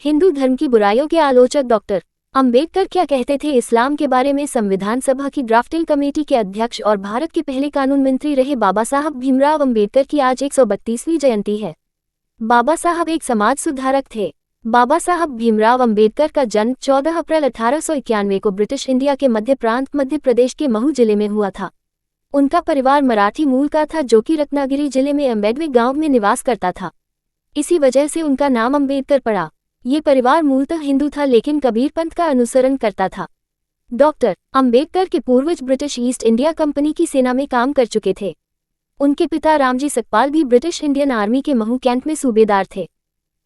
हिंदू धर्म की बुराइयों के आलोचक डॉक्टर अंबेडकर क्या कहते थे इस्लाम के बारे में। संविधान सभा की ड्राफ्टिंग कमेटी के अध्यक्ष और भारत के पहले कानून मंत्री रहे बाबा साहब भीमराव अंबेडकर की आज 132वीं जयंती है। बाबा साहब एक समाज सुधारक थे। बाबा साहब भीमराव अंबेडकर का जन्म 14 अप्रैल 1891 को ब्रिटिश इंडिया के मध्य प्रांत मध्य प्रदेश के महू जिले में हुआ था। उनका परिवार मराठी मूल का था जो कि रत्नागिरी जिले में अम्बेडवे गांव में निवास करता था। इसी वजह से उनका नाम अंबेडकर पड़ा। ये परिवार मूलतः हिंदू था लेकिन कबीर पंथ का अनुसरण करता था। डॉक्टर अंबेडकर के पूर्वज ब्रिटिश ईस्ट इंडिया कंपनी की सेना में काम कर चुके थे। उनके पिता रामजी सकपाल भी ब्रिटिश इंडियन आर्मी के महू कैंट में सूबेदार थे।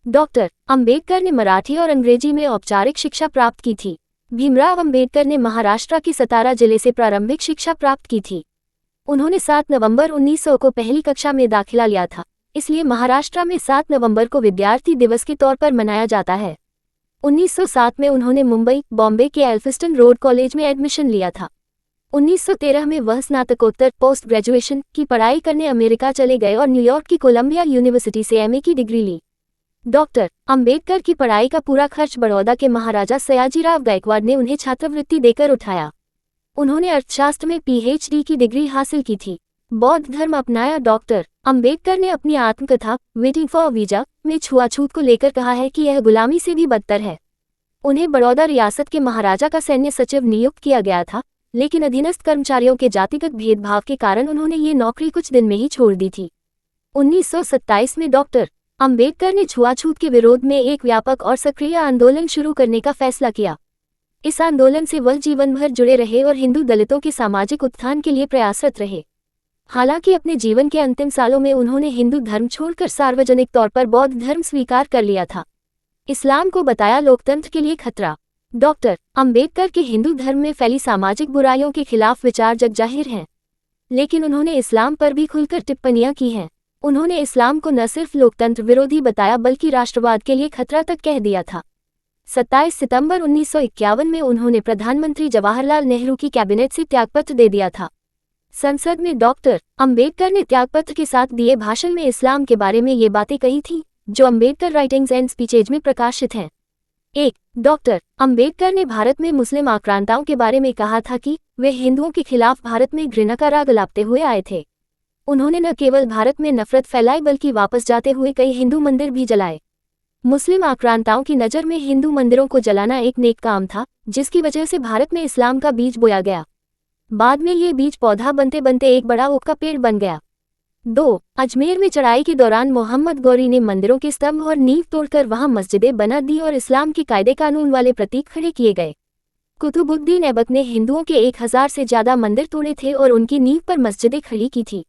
डॉक्टर अंबेडकर ने मराठी और अंग्रेजी में औपचारिक शिक्षा प्राप्त की थी। भीमराव अंबेडकर ने महाराष्ट्र के सतारा जिले से प्रारंभिक शिक्षा प्राप्त की थी। उन्होंने 7 नवंबर 1900 को पहली कक्षा में दाखिला लिया था, इसलिए महाराष्ट्र में 7 नवंबर को विद्यार्थी दिवस के तौर पर मनाया जाता है। 1907 में उन्होंने मुंबई बॉम्बे के एल्फिस्टन रोड कॉलेज में एडमिशन लिया था। 1913 में वह स्नातकोत्तर पोस्ट ग्रेजुएशन की पढ़ाई करने अमेरिका चले गए और न्यूयॉर्क की कोलंबिया यूनिवर्सिटी से एमए की डिग्री ली। डॉक्टर अंबेडकर की पढ़ाई का पूरा खर्च बड़ौदा के महाराजा सयाजीराव गायकवाड़ ने उन्हें छात्रवृत्ति देकर उठाया। उन्होंने अर्थशास्त्र में पीएचडी की डिग्री हासिल की थी। बौद्ध धर्म अपनाया। डॉक्टर अंबेडकर ने अपनी आत्मकथा वेटिंग फॉर वीजा में छुआछूत को लेकर कहा है कि यह गुलामी से भी बदतर है। उन्हें बड़ौदा रियासत के महाराजा का सैन्य सचिव नियुक्त किया गया था, लेकिन अधीनस्थ कर्मचारियों के जातिगत भेदभाव के कारण उन्होंने ये नौकरी कुछ दिन में ही छोड़ दी थी। 1927 में डॉक्टर अंबेडकर ने छुआछूत के विरोध में एक व्यापक और सक्रिय आंदोलन शुरू करने का फैसला किया। इस आंदोलन से वह जीवन भर जुड़े रहे और हिंदू दलितों के सामाजिक उत्थान के लिए प्रयासरत रहे। हालांकि अपने जीवन के अंतिम सालों में उन्होंने हिंदू धर्म छोड़कर सार्वजनिक तौर पर बौद्ध धर्म स्वीकार कर लिया था। इस्लाम को बताया लोकतंत्र के लिए खतरा। डॉक्टर अंबेडकर के हिंदू धर्म में फैली सामाजिक बुराइयों के खिलाफ विचार जगजाहिर हैं, लेकिन उन्होंने इस्लाम पर भी खुलकर टिप्पणियां की हैं। उन्होंने इस्लाम को न सिर्फ लोकतंत्र विरोधी बताया बल्कि राष्ट्रवाद के लिए खतरा तक कह दिया था। 27 सितंबर 1951 में उन्होंने प्रधानमंत्री जवाहरलाल नेहरू की कैबिनेट से त्यागपत्र दे दिया था। संसद में डॉक्टर अंबेडकर ने त्यागपत्र के साथ दिए भाषण में इस्लाम के बारे में ये बातें कही थीं, जो अंबेडकर राइटिंग्स एंड स्पीचेज में प्रकाशित हैं। 1. डॉक्टर अंबेडकर ने भारत में मुस्लिम आक्रांताओं के बारे में कहा था कि वे हिंदुओं के खिलाफ भारत में घृणा का राग लापते हुए आए थे। उन्होंने न केवल भारत में नफरत फैलाई बल्कि वापस जाते हुए कई हिंदू मंदिर भी जलाए। मुस्लिम आक्रांताओं की नज़र में हिंदू मंदिरों को जलाना एक नेक काम था, जिसकी वजह से भारत में इस्लाम का बीज बोया गया। बाद में ये बीज पौधा बनते बनते एक बड़ा ओक का पेड़ बन गया। 2. अजमेर में चढ़ाई के दौरान मोहम्मद गौरी ने मंदिरों के स्तंभ और नींव तोड़कर वहां मस्जिदें बना दी और इस्लाम के कायदे कानून वाले प्रतीक खड़े किए गए। कुतुबुद्दीन ऐबक ने हिंदुओं के 1000 से ज्यादा मंदिर तोड़े थे और उनकी नींव पर मस्जिदें खड़ी की थी।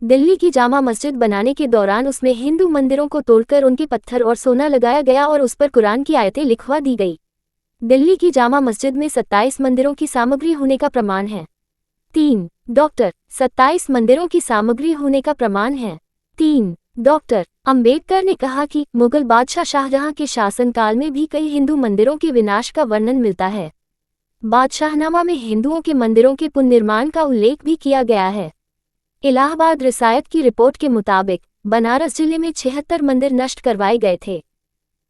दिल्ली की जामा मस्जिद बनाने के दौरान उसमें हिंदू मंदिरों को तोड़कर उनके पत्थर और सोना लगाया गया और उस पर कुरान की आयतें लिखवा दी गई। दिल्ली की जामा मस्जिद में 27 मंदिरों की सामग्री होने का प्रमाण है। 3. डॉक्टर 27 मंदिरों की सामग्री होने का प्रमाण है। 3. डॉक्टर अंबेडकर ने कहा कि मुगल बादशाह शाहजहां के शासनकाल में भी कई हिंदू मंदिरों के विनाश का वर्णन मिलता है। बादशाहनामा में हिंदुओं के मंदिरों के पुनर्निर्माण का उल्लेख भी किया गया है। इलाहाबाद रिसायत की रिपोर्ट के मुताबिक बनारस जिले में 76 मंदिर नष्ट करवाए गए थे।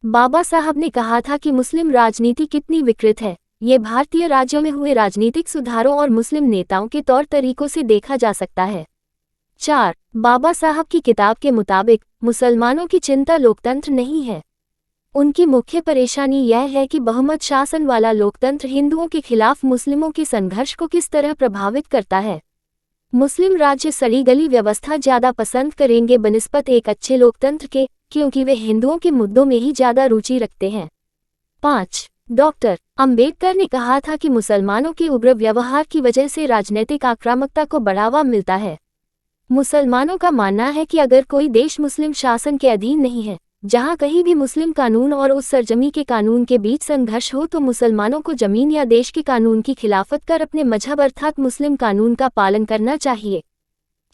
बाबा साहब ने कहा था कि मुस्लिम राजनीति कितनी विकृत है, ये भारतीय राज्यों में हुए राजनीतिक सुधारों और मुस्लिम नेताओं के तौर तरीकों से देखा जा सकता है। 4. बाबा साहब की किताब के मुताबिक मुसलमानों की चिंता लोकतंत्र नहीं है। उनकी मुख्य परेशानी यह है कि बहुमत शासन वाला लोकतंत्र हिंदुओं के खिलाफ मुस्लिमों के संघर्ष को किस तरह प्रभावित करता है। मुस्लिम राज्य सड़ी गली व्यवस्था ज्यादा पसंद करेंगे बनिस्बत एक अच्छे लोकतंत्र के, क्योंकि वे हिंदुओं के मुद्दों में ही ज्यादा रुचि रखते हैं। 5. डॉक्टर अंबेडकर ने कहा था कि मुसलमानों के उग्र व्यवहार की वजह से राजनीतिक आक्रामकता को बढ़ावा मिलता है। मुसलमानों का मानना है कि अगर कोई देश मुस्लिम शासन के अधीन नहीं है, जहां कहीं भी मुस्लिम कानून और उस सरजमी के कानून के बीच संघर्ष हो, तो मुसलमानों को जमीन या देश के कानून की खिलाफत कर अपने मजहब अर्थात मुस्लिम कानून का पालन करना चाहिए।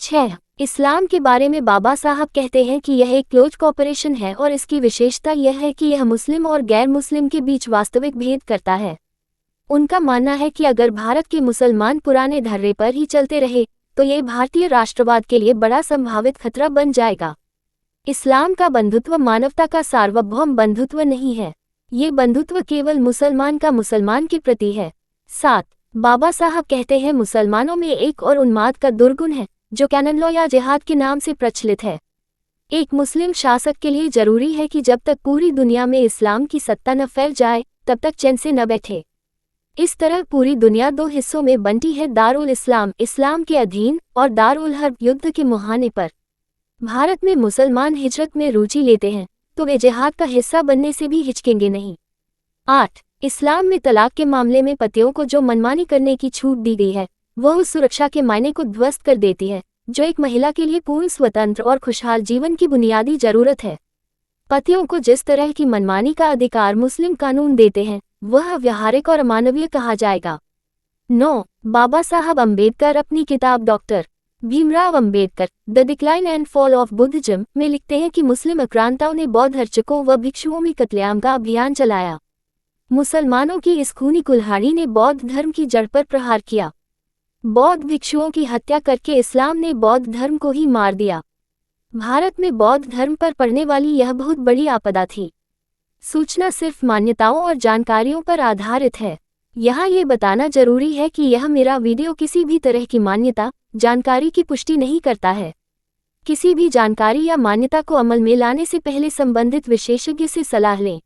6. इस्लाम के बारे में बाबा साहब कहते हैं कि यह एक क्लोज कॉपरेशन है और इसकी विशेषता यह है कि यह मुस्लिम और गैर मुस्लिम के बीच वास्तविक भेद करता है। उनका मानना है कि अगर भारत के मुसलमान पुराने ढर्रे पर ही चलते रहे तो ये भारतीय राष्ट्रवाद के लिए बड़ा संभावित खतरा बन जाएगा। इस्लाम का बंधुत्व मानवता का सार्वभौम बंधुत्व नहीं है। ये बंधुत्व केवल मुसलमान का मुसलमान के प्रति है। 7. बाबा साहब कहते हैं मुसलमानों में एक और उन्माद का दुर्गुण है जो कैनन लॉ या जिहाद के नाम से प्रचलित है। एक मुस्लिम शासक के लिए जरूरी है कि जब तक पूरी दुनिया में इस्लाम की सत्ता न फैल जाए तब तक चैन से न बैठे। इस तरह पूरी दुनिया दो हिस्सों में बंटी है, दारुल इस्लाम इस्लाम के अधीन और दारुल हर्ब युद्ध के मुहाने पर। भारत में मुसलमान हिजरत में रुचि लेते हैं तो वे जिहाद का हिस्सा बनने से भी हिचकेंगे नहीं। 8. इस्लाम में तलाक के मामले में पतियों को जो मनमानी करने की छूट दी गई है वह उस सुरक्षा के मायने को ध्वस्त कर देती है जो एक महिला के लिए पूर्ण स्वतंत्र और खुशहाल जीवन की बुनियादी जरूरत है। पतियों को जिस तरह की मनमानी का अधिकार मुस्लिम कानून देते हैं वह व्यावहारिक और अमानवीय कहा जाएगा। 9. बाबा साहब अम्बेडकर अपनी किताब doctor Bhimrao Ambedkar the decline and fall of Buddhism में लिखते हैं कि मुस्लिम आक्रांताओं ने बौद्ध अर्चकों व भिक्षुओं में कत्लेआम का अभियान चलाया। मुसलमानों की इस खूनी कुल्हाड़ी ने बौद्ध धर्म की जड़ पर प्रहार किया। बौद्ध भिक्षुओं की हत्या करके इस्लाम ने बौद्ध धर्म को ही मार दिया। भारत में बौद्ध धर्म पर पड़ने वाली यह बहुत बड़ी आपदा थी। सूचना सिर्फ मान्यताओं और जानकारियों पर आधारित है। यहाँ ये बताना जरूरी है कि यह मेरा वीडियो किसी भी तरह की मान्यता जानकारी की पुष्टि नहीं करता है। किसी भी जानकारी या मान्यता को अमल में लाने से पहले संबंधित विशेषज्ञ से सलाह लें।